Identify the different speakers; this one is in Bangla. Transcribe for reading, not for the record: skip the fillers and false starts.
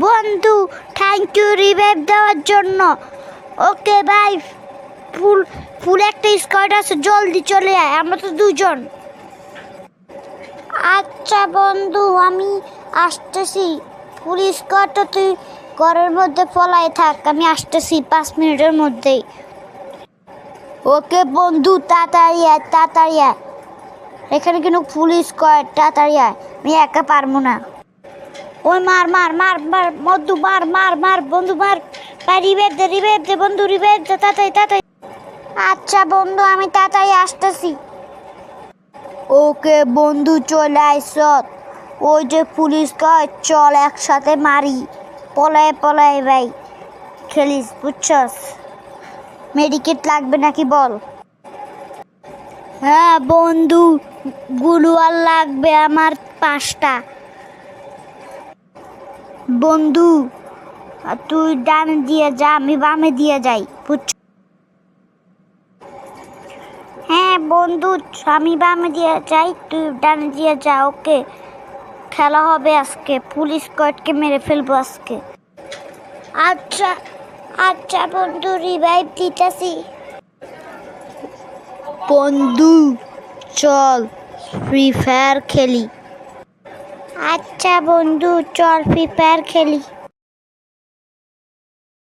Speaker 1: বন্ধু, থ্যাংক ইউ রিভাইভ দেওয়ার জন্য। ওকে ভাই, ফুল ফুল একটা স্কোয়াড আছে, জলদি চলে আয়, আমরা তো দুজন। আচ্ছা বন্ধু, আমি আসতেছি। ফুল স্কোয়াডটা তুই ঘরের মধ্যে ফলাই থাক, আমি আসতেছি 5 মিনিটের মধ্যেই। ওকে বন্ধু, তাড়াতাড়ি আয়, তাড়াতাড়ি আয়। এখানে কিন্তু ফুল স্কোয়াড, তাড়াতাড়ি আয়, আমি একা পারবো না। ওই মার মার মার মার মধু, মার মার মার বন্ধু, মার। ভাই রিভাইভ দে বন্ধু, রিভাইভ দে তাড়াতাড়ি তাড়াতাড়ি। আচ্ছা বন্ধু, আমি তাড়াতাড়ি আসতেছি। ওকে বন্ধু, চলে আইস। ওই যে পুলিশ কয় চল একসাথে মারি, পলায় পলায় ভাই খেলিস, বুঝছস? মেডিকেট লাগবে নাকি বল? হ্যাঁ বন্ধু, গুলুয়াল লাগবে আমার 5টা। বন্ধু তুই ডানে দিয়ে যা, আমি বামে দিয়ে যাই, বুঝছ? হ্যাঁ বন্ধু, আমি বামে দিয়ে যাই, তুই ডানে দিয়ে যা। ওকে, খেলা হবে আজকে, পুলিশ স্কোয়াডকে মেরে ফেলবো আজকে। আচ্ছা আচ্ছা বন্ধু, রিভাইভ দিতেছি। বন্ধু চল ফ্রি ফায়ার খেলি। আচ্ছা বন্ধু, চল ফ্রি ফায়ার খেলি।